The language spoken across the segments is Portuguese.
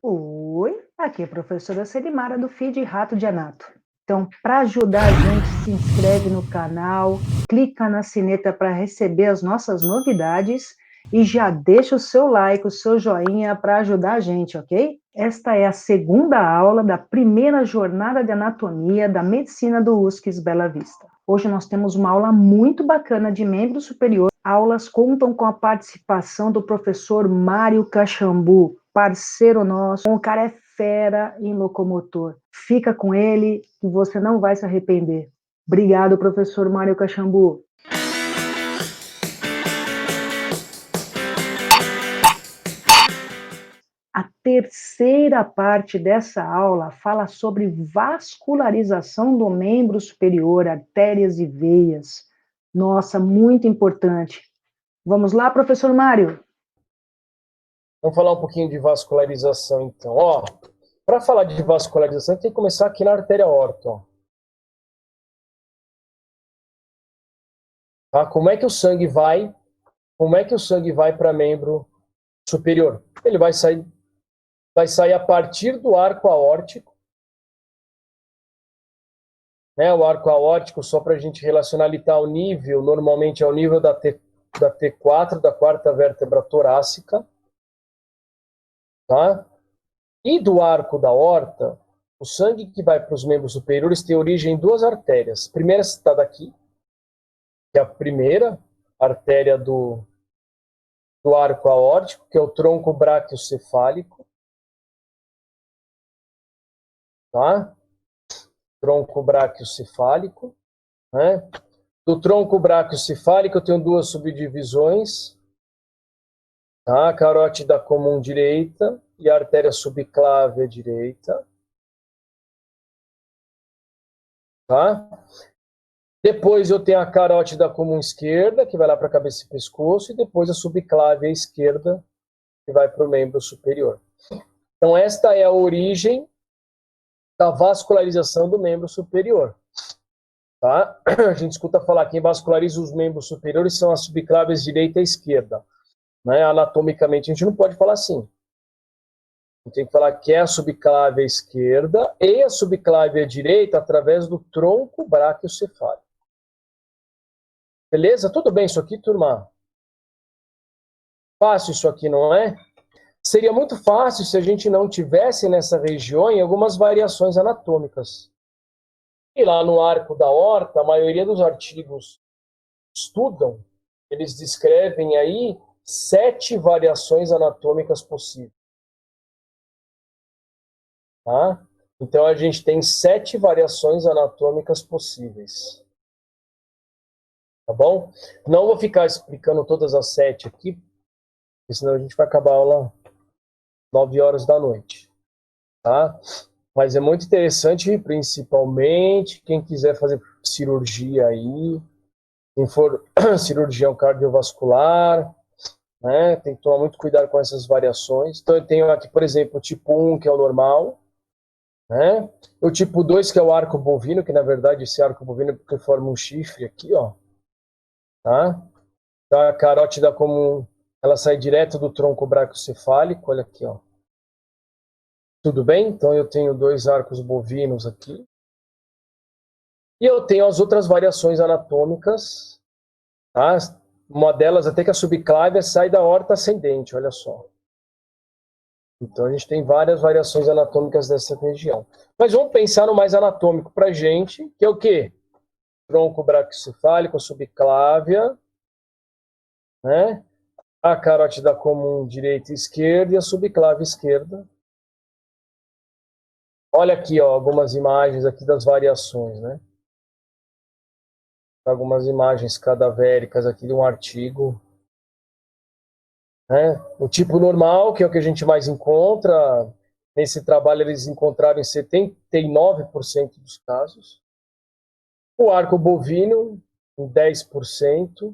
Oi, aqui é a professora Selimara do Feed Rato de Anato. Então, para ajudar a gente, se inscreve no canal, clica na sineta para receber as nossas novidades e já deixa o seu like, o seu joinha para ajudar a gente, ok? Esta é a segunda aula da primeira jornada de anatomia da medicina do USCS Bela Vista. Hoje nós temos uma aula muito bacana de membro superior. Aulas contam com a participação do professor Mário Caxambu, parceiro nosso. O cara é fera em locomotor. Fica com ele que você não vai se arrepender. Obrigado, professor Mário Caxambu. A terceira parte dessa aula fala sobre vascularização do membro superior, artérias e veias. Nossa, muito importante. Vamos lá, professor Mário? Vamos falar um pouquinho de vascularização, então. Ó, para falar de vascularização, tem que começar aqui na artéria aorta. Ó. Tá? Como é que o sangue vai? Como é que o sangue vai para membro superior? Ele vai sair a partir do arco aórtico. Né? O arco aórtico, só para a gente relacionar, ele está ao nível, normalmente é ao nível da T4, da quarta vértebra torácica. Tá? E do arco da aorta, o sangue que vai para os membros superiores tem origem em duas artérias. A primeira está daqui, que é a primeira artéria do arco aórtico, que é o tronco braquiocefálico. Tá? Tronco braquiocefálico. Né? Do tronco braquiocefálico eu tenho duas subdivisões. Tá? A carótida comum direita e a artéria subclávia direita. Tá? Depois eu tenho a carótida comum esquerda, que vai lá para a cabeça e pescoço, e depois a subclávia esquerda, que vai para o membro superior. Então, esta é a origem da vascularização do membro superior. Tá? A gente escuta falar que quem vasculariza os membros superiores são as subclávias direita e esquerda. Né? Anatomicamente, a gente não pode falar assim. A gente tem que falar que é a subclávia esquerda e a subclávia direita através do tronco braquiocefálico. Beleza? Tudo bem isso aqui, turma? Fácil isso aqui, não é? Seria muito fácil se a gente não tivesse nessa região algumas variações anatômicas. E lá no arco da aorta, a maioria dos artigos estudam, eles descrevem aí 7 variações anatômicas possíveis. Tá? Então a gente tem 7 variações anatômicas possíveis. Tá bom? Não vou ficar explicando todas as 7 aqui, porque senão a gente vai acabar a aula 9 horas da noite. Tá? Mas é muito interessante, principalmente quem quiser fazer cirurgia aí, quem for cirurgião cardiovascular, né, tem que tomar muito cuidado com essas variações. Então eu tenho aqui, por exemplo, o tipo 1, que é o normal, né? O tipo 2, que é o arco bovino, que na verdade esse arco bovino é porque forma um chifre aqui, ó. Tá? Então a carótida comum, ela sai direto do tronco braquiocefálico, olha aqui, ó. Tudo bem? Então eu tenho 2 arcos bovinos aqui. E eu tenho as outras variações anatômicas, tá? Uma delas até que a subclávia sai da aorta ascendente, olha só. Então a gente tem várias variações anatômicas dessa região. Mas vamos pensar no mais anatômico para a gente, que é o quê? Tronco braquiocefálico, subclávia, né? A carótida comum direita e esquerda e a subclávia esquerda. Olha aqui, ó, algumas imagens aqui das variações, né? Algumas imagens cadavéricas aqui de um artigo. Né? O tipo normal, que é o que a gente mais encontra, nesse trabalho eles encontraram em 79% dos casos. O arco bovino, em 10%,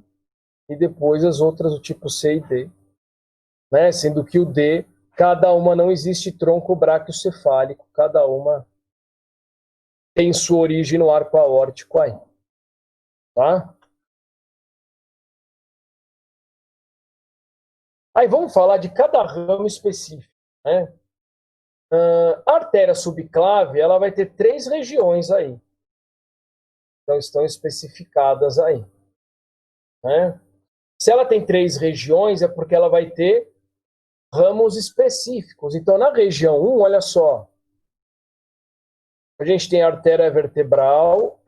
e depois as outras, o tipo C e D. Né? Sendo que o D, cada uma não existe tronco braquiocefálico, cada uma tem sua origem no arco aórtico aí. Tá? Aí vamos falar de cada ramo específico, né? A artéria subclave, ela vai ter 3 regiões aí. Então, estão especificadas aí. Né? Se ela tem 3 regiões, é porque ela vai ter ramos específicos. Então, na região 1, olha só, a gente tem a artéria vertebral,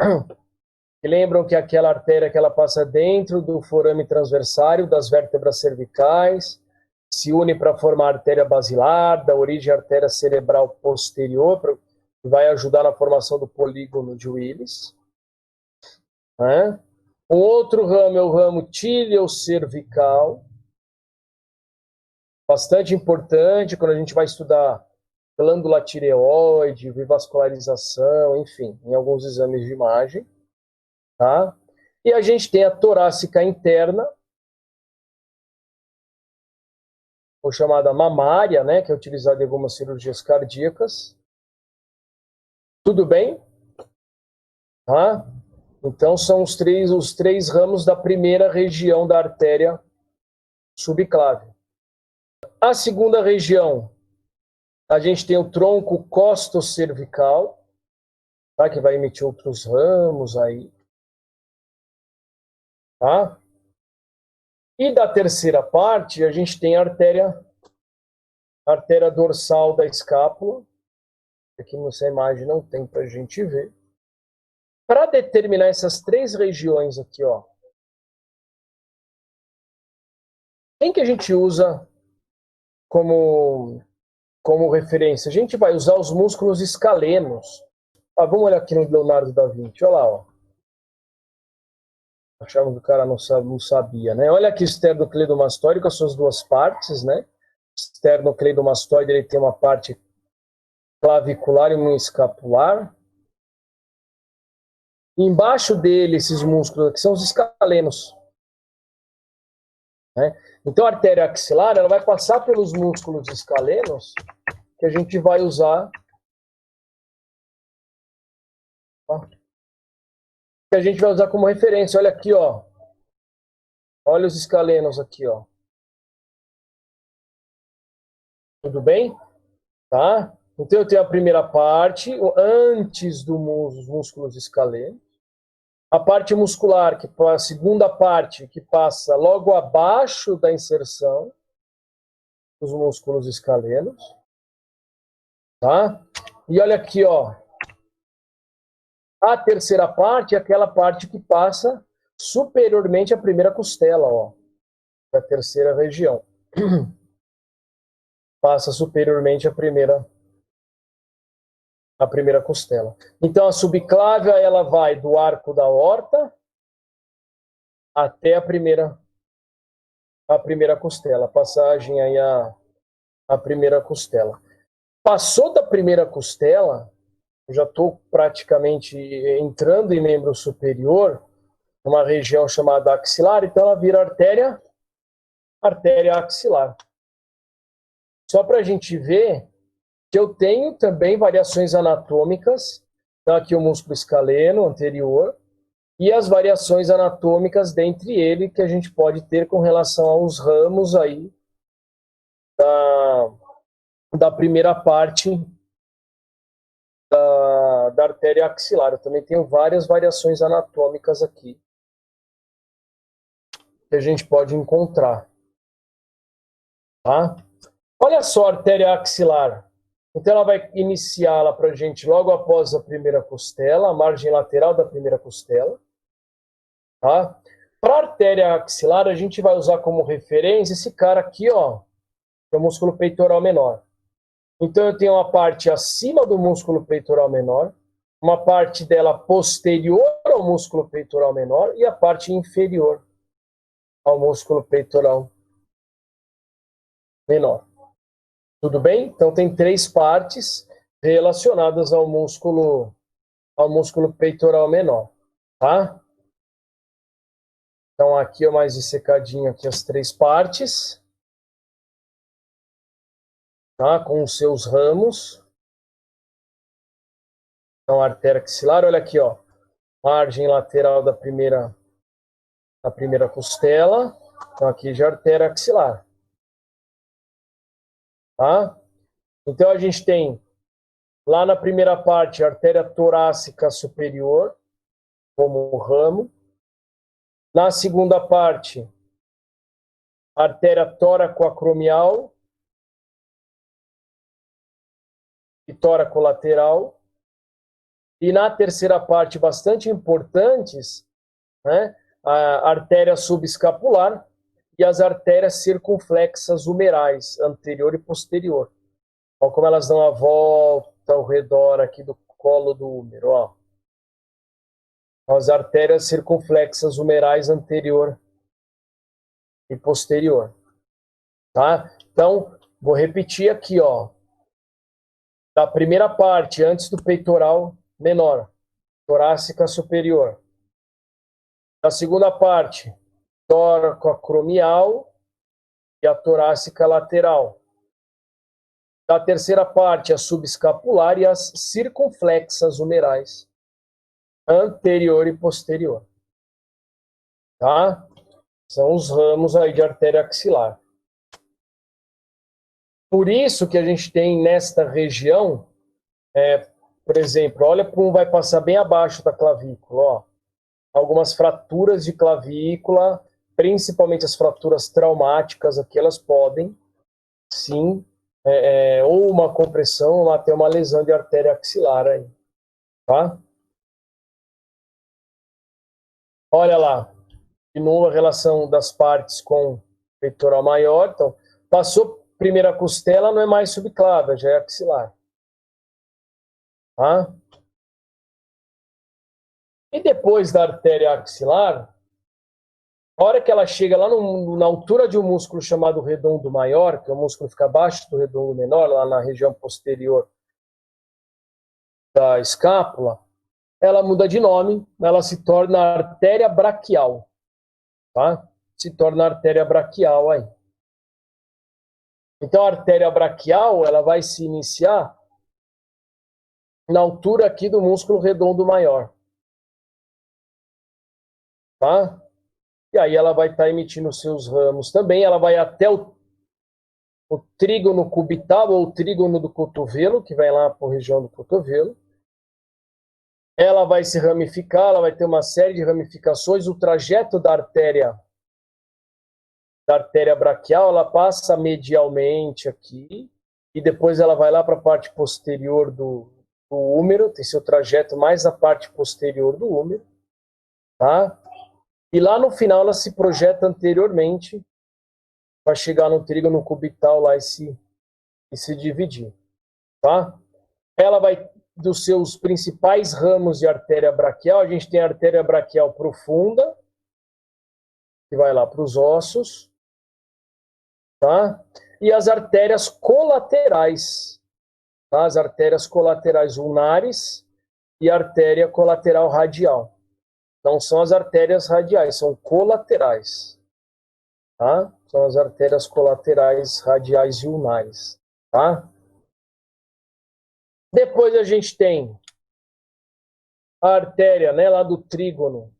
que lembram que é aquela artéria que ela passa dentro do forame transversário das vértebras cervicais, se une para formar a artéria basilar, da origem à artéria cerebral posterior, que vai ajudar na formação do polígono de Willis. Né? Um outro ramo é o ramo tíleo-cervical, bastante importante quando a gente vai estudar glândula tireoide, bivascularização, enfim, em alguns exames de imagem. Tá? E a gente tem a torácica interna, ou chamada mamária, né, que é utilizada em algumas cirurgias cardíacas. Tudo bem? Tá? Então, são os três ramos da primeira região da artéria subclave. A segunda região, a gente tem o tronco costocervical, tá? Que vai emitir outros ramos aí. Tá? E da terceira parte, a gente tem a artéria dorsal da escápula. Aqui nessa imagem não tem para a gente ver. Para determinar essas 3 regiões aqui, ó, quem que a gente usa como referência? A gente vai usar os músculos escalenos. Vamos olhar aqui no Leonardo da Vinci, olha lá, ó. Achava que o cara não sabia, né? Olha aqui o esternocleidomastoide com as suas 2 partes, né? O esternocleidomastoide, ele tem uma parte clavicular e uma escapular. E embaixo dele, esses músculos aqui são os escalenos. Né? Então, a artéria axilar, ela vai passar pelos músculos escalenos que a gente vai usar, tá? Que a gente vai usar como referência. Olha aqui, ó. Olha os escalenos aqui, ó. Tudo bem? Tá? Então, eu tenho a primeira parte, antes dos músculos escalenos. A parte muscular, a segunda parte, que passa logo abaixo da inserção dos músculos escalenos. Tá? E olha aqui, ó. A terceira parte é aquela parte que passa superiormente à primeira costela, ó. A terceira região. Passa superiormente à primeira costela. Então, a subclávia, ela vai do arco da aorta até a primeira costela. Passagem aí a primeira costela. Passou da primeira costela, eu já estou praticamente entrando em membro superior, uma região chamada axilar, então ela vira artéria axilar. Só para a gente ver que eu tenho também variações anatômicas, então aqui o músculo escaleno anterior, e as variações anatômicas dentre ele que a gente pode ter com relação aos ramos aí da primeira parte da artéria axilar. Eu também tenho várias variações anatômicas aqui que a gente pode encontrar. Tá? Olha só a artéria axilar. Então ela vai iniciá-la para a gente logo após a primeira costela, a margem lateral da primeira costela. Tá? Para a artéria axilar, a gente vai usar como referência esse cara aqui, ó, que é o músculo peitoral menor. Então eu tenho uma parte acima do músculo peitoral menor, uma parte dela posterior ao músculo peitoral menor e a parte inferior ao músculo peitoral menor. Tudo bem? Então tem 3 partes relacionadas ao músculo peitoral menor, tá? Então aqui é mais dissecadinho aqui as 3 partes, tá? Com os seus ramos. Então a artéria axilar, olha aqui, ó, margem lateral da primeira costela. Então aqui já é a artéria axilar, tá? Então, a gente tem lá na primeira parte a artéria torácica superior, como ramo. Na segunda parte, a artéria tóraco-acromial e tóraco-lateral. E na terceira parte, bastante importantes, né, a artéria subescapular e as artérias circunflexas humerais, anterior e posterior. Olha como elas dão a volta ao redor aqui do colo do úmero. Ó. As artérias circunflexas humerais, anterior e posterior. Tá? Então, vou repetir aqui, ó. Da primeira parte, antes do peitoral menor, torácica superior. Da segunda parte, tóraco-acromial e a torácica lateral. Da terceira parte, a subescapular e as circunflexas humerais, anterior e posterior. Tá? São os ramos aí de artéria axilar. Por isso que a gente tem nesta região, por exemplo, olha como vai passar bem abaixo da clavícula, ó. Algumas fraturas de clavícula, principalmente as fraturas traumáticas, aqui elas podem, sim, ou uma compressão, ou até uma lesão de artéria axilar aí, tá? Olha lá, de novo a relação das partes com o peitoral maior, então, passou primeira costela, não é mais subclávia, já é axilar, tá? E depois da artéria axilar, a hora que ela chega lá na altura de um músculo chamado redondo maior, que é o músculo que fica abaixo do redondo menor, lá na região posterior da escápula, ela muda de nome, ela se torna artéria braquial, tá? Se torna artéria braquial aí. Então a artéria braquial, ela vai se iniciar na altura aqui do músculo redondo maior, tá? E aí ela vai estar emitindo seus ramos também, ela vai até o trígono cubital ou o trígono do cotovelo, que vai lá para a região do cotovelo. Ela vai se ramificar, ela vai ter uma série de ramificações. O trajeto da artéria braquial, ela passa medialmente aqui e depois ela vai lá para a parte posterior do úmero, tem seu trajeto mais na parte posterior do úmero, tá? E lá no final ela se projeta anteriormente para chegar no trígono cubital lá e se dividir, tá? Ela vai, dos seus principais ramos de artéria braquial, a gente tem a artéria braquial profunda, que vai lá para os ossos, tá? E as artérias colaterais, tá? As artérias colaterais ulnares e a artéria colateral radial. Não são as artérias radiais, são colaterais, tá? São as artérias colaterais radiais e ulnares, tá? Depois a gente tem a artéria, né, lá do trígono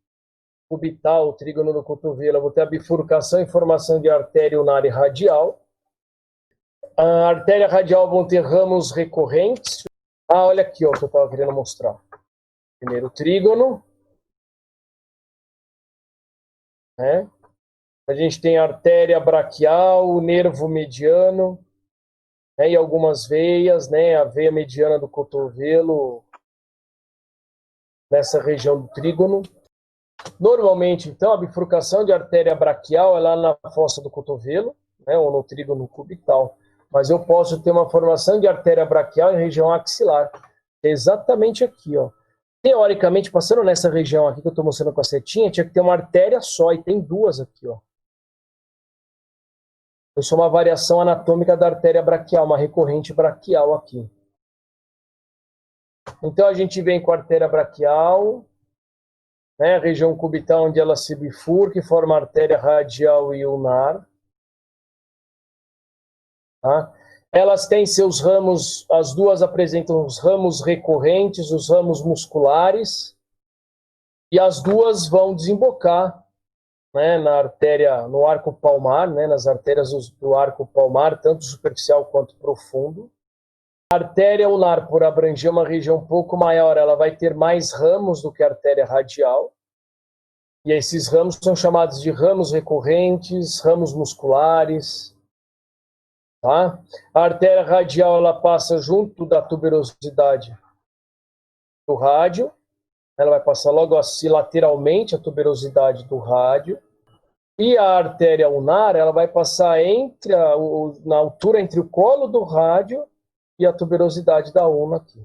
cubital, o trígono do cotovelo. Eu vou ter a bifurcação e formação de artéria ulnar e radial. A artéria radial vão ter ramos recorrentes. Ah, olha aqui, ó, que eu estava querendo mostrar. Primeiro trígono, né? A gente tem a artéria braquial, o nervo mediano, né, e algumas veias, né, a veia mediana do cotovelo, nessa região do trígono. Normalmente, então, a bifurcação de artéria braquial é lá na fossa do cotovelo, né, ou no trígono cubital. Mas eu posso ter uma formação de artéria braquial em região axilar. Exatamente aqui, ó. Teoricamente, passando nessa região aqui que eu estou mostrando com a setinha, tinha que ter uma artéria só, e tem duas aqui, ó. Isso é uma variação anatômica da artéria braquial, uma recorrente braquial aqui. Então a gente vem com a artéria braquial, né, a região cubital onde ela se bifurca e forma a artéria radial e ulnar. Tá? Elas têm seus ramos, as duas apresentam os ramos recorrentes, os ramos musculares, e as duas vão desembocar, né, na artéria, no arco palmar, né, nas artérias do arco palmar, tanto superficial quanto profundo. artéria ulnar, por abranger uma região um pouco maior, ela vai ter mais ramos do que a artéria radial. E esses ramos são chamados de ramos recorrentes, ramos musculares. Tá? A artéria radial ela passa junto da tuberosidade do rádio. Ela vai passar logo assim lateralmente a tuberosidade do rádio. E a artéria ulnar ela vai passar na altura entre o colo do rádio e a tuberosidade da ulna aqui.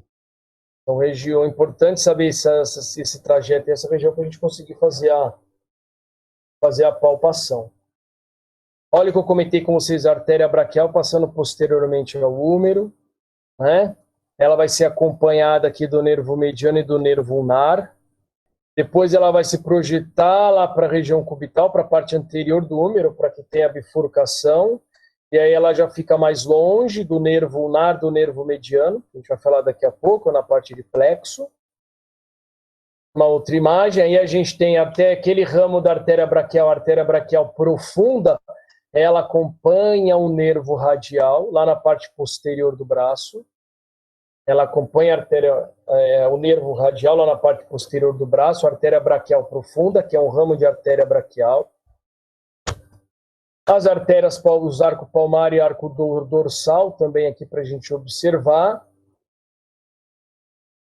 Então, região importante saber esse trajeto e essa região para a gente conseguir fazer a palpação. Olha o que eu comentei com vocês, a artéria braquial passando posteriormente ao úmero, né? Ela vai ser acompanhada aqui do nervo mediano e do nervo ulnar. Depois ela vai se projetar lá para a região cubital, para a parte anterior do úmero, para que tenha a bifurcação. E aí ela já fica mais longe do nervo ulnar, do nervo mediano. A gente vai falar daqui a pouco, na parte de plexo. Uma outra imagem, aí a gente tem até aquele ramo da artéria braquial profunda, ela acompanha o nervo radial, lá na parte posterior do braço. Ela acompanha o nervo radial lá na parte posterior do braço, a artéria braquial profunda, que é um ramo de artéria braquial. As artérias, os arco palmar e arco dorsal, também aqui para a gente observar.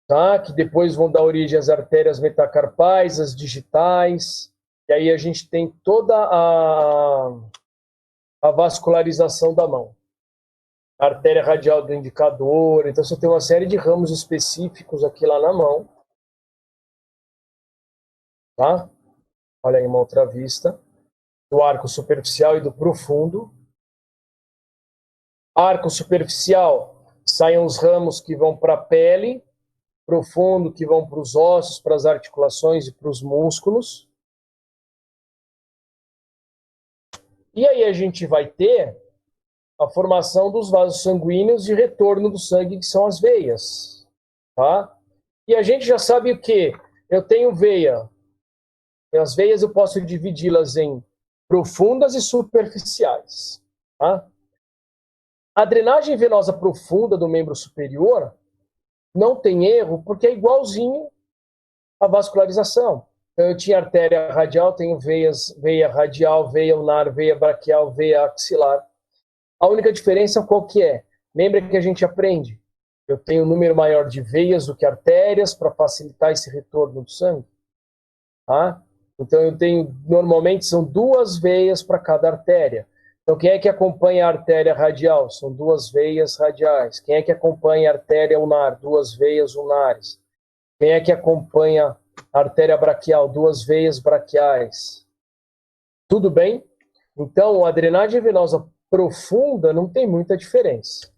Tá? Que depois vão dar origem às artérias metacarpais, as digitais. E aí a gente tem toda a vascularização da mão. A artéria radial do indicador. Então você tem uma série de ramos específicos aqui lá na mão. Tá? Olha aí uma outra vista. Do arco superficial e do profundo. Arco superficial, saem os ramos que vão para a pele. Profundo, que vão para os ossos, para as articulações e para os músculos. E aí a gente vai ter a formação dos vasos sanguíneos de retorno do sangue, que são as veias. Tá? E a gente já sabe o quê? Eu tenho veia. As veias eu posso dividi-las em profundas e superficiais. Tá? A drenagem venosa profunda do membro superior não tem erro, porque é igualzinho à vascularização. Então, eu tinha artéria radial, tenho veia radial, veia ulnar, veia braquial, veia axilar. A única diferença qual que é? Lembra que a gente aprende? Eu tenho um número maior de veias do que artérias para facilitar esse retorno do sangue. Tá? Então, eu tenho, normalmente, são 2 veias para cada artéria. Então, quem é que acompanha a artéria radial? São 2 veias radiais. Quem é que acompanha a artéria ulnar? 2 veias ulnares. Quem é que acompanha a artéria braquial? 2 veias braquiais. Tudo bem? Então, a drenagem venosa profunda não tem muita diferença.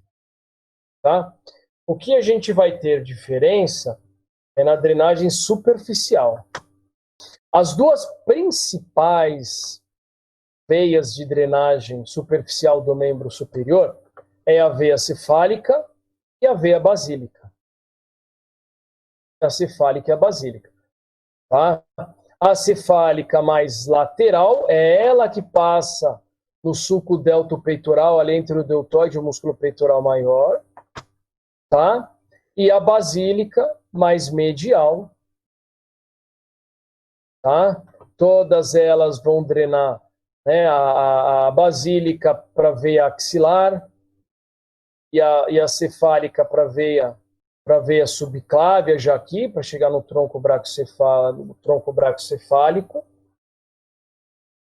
Tá? O que a gente vai ter diferença é na drenagem superficial. As 2 principais veias de drenagem superficial do membro superior é a veia cefálica e a veia basílica. A cefálica e a basílica. Tá? A cefálica mais lateral é ela que passa no sulco deltopeitoral, ali entre o deltoide e o músculo peitoral maior. Tá? E a basílica mais medial. Tá? Todas elas vão drenar, né, a basílica para a veia axilar e a cefálica para a veia subclávia, já aqui, para chegar no tronco braquiocefálico.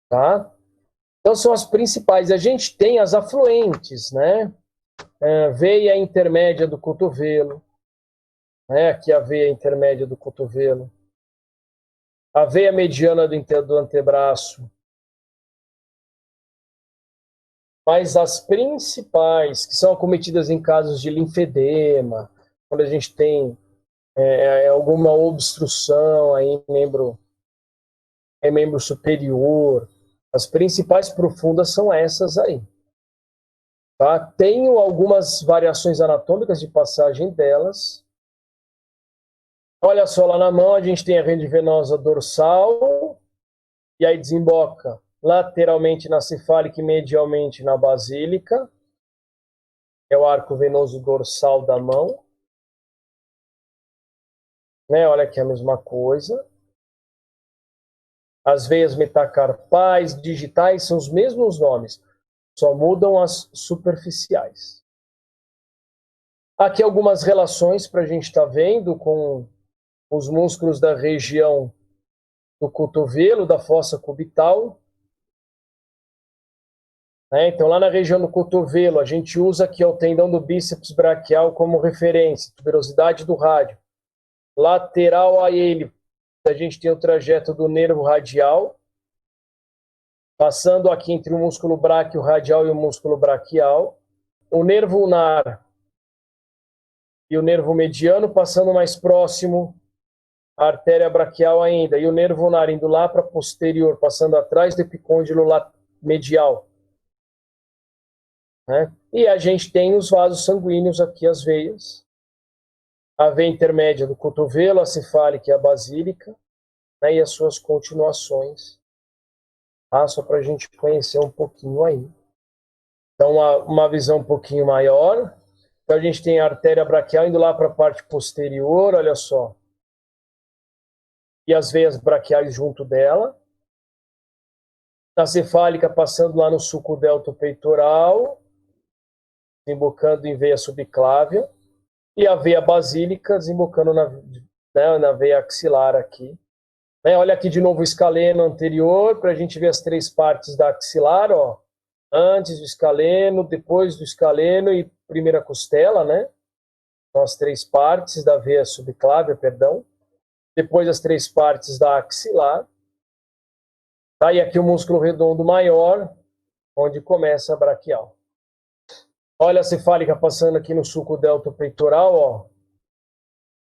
Tá? Então, são as principais. A gente tem as afluentes, né? Veia intermédia do cotovelo. Né? Aqui a veia intermédia do cotovelo. A veia mediana do antebraço. Mas as principais, que são acometidas em casos de linfedema, quando a gente tem alguma obstrução aí em membro superior, as principais profundas são essas aí. Tá? Tenho algumas variações anatômicas de passagem delas. Olha só, lá na mão a gente tem a rede venosa dorsal, e aí desemboca lateralmente na cefálica e medialmente na basílica. é o arco venoso dorsal da mão. Né? Olha aqui a mesma coisa. As veias metacarpais, digitais, são os mesmos nomes, só mudam as superficiais. Aqui algumas relações para a gente estar vendo com os músculos da região do cotovelo, da fossa cubital. Né? Então, lá na região do cotovelo, a gente usa aqui o tendão do bíceps braquial como referência, tuberosidade do rádio. Lateral a ele, a gente tem o trajeto do nervo radial, passando aqui entre o músculo bráquio radial e o músculo braquial. O nervo ulnar e o nervo mediano passando mais próximo à artéria braquial ainda. E o nervo ulnar indo lá para posterior, passando atrás do epicôndilo medial. Né? E a gente tem os vasos sanguíneos aqui, as veias. A veia intermédia do cotovelo, a cefálica e a basílica, né? E as suas continuações. Tá? Só para a gente conhecer um pouquinho aí. Então, uma visão um pouquinho maior. Então, a gente tem a artéria braquial indo lá para a parte posterior, olha só. E as veias braquiais junto dela. A cefálica passando lá no sulco delto peitoral, desembocando em veia subclávia. E a veia basílica desembocando na veia axilar aqui. Né? Olha aqui de novo o escaleno anterior, para a gente ver as três partes da axilar, ó. Antes do escaleno, depois do escaleno e primeira costela, né? São as três partes da veia subclávia, perdão. Depois as três partes da axilar. Tá? E aqui o músculo redondo maior, onde começa a braquial. Olha a cefálica passando aqui no sulco delto peitoral, ó.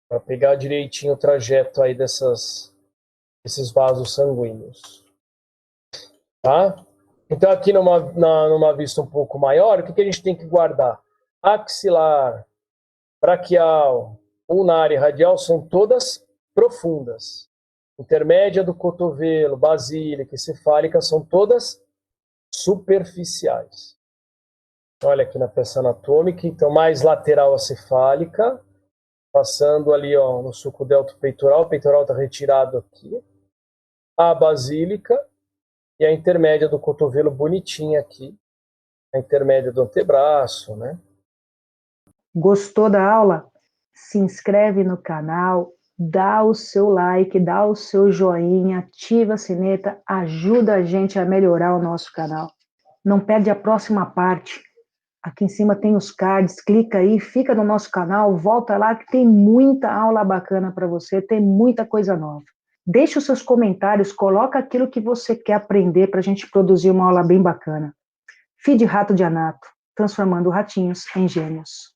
Para pegar direitinho o trajeto aí desses vasos sanguíneos. Tá? Então, aqui numa vista um pouco maior, o que a gente tem que guardar? Axilar, braquial, ulnar e radial são todas profundas. Intermédia do cotovelo, basílica e cefálica são todas superficiais. Olha aqui na peça anatômica, então mais lateral a cefálica, passando ali ó, no sulco delto peitoral, o peitoral está retirado aqui. A basílica e a intermédia do cotovelo bonitinha aqui, a intermédia do antebraço, né? Gostou da aula? Se inscreve no canal, dá o seu like, dá o seu joinha, ativa a sineta, ajuda a gente a melhorar o nosso canal. Não perde a próxima parte. Aqui em cima tem os cards, clica aí, fica no nosso canal, volta lá que tem muita aula bacana para você, tem muita coisa nova. Deixe os seus comentários, coloca aquilo que você quer aprender para a gente produzir uma aula bem bacana. Feed Rato de Anato, transformando ratinhos em gênios.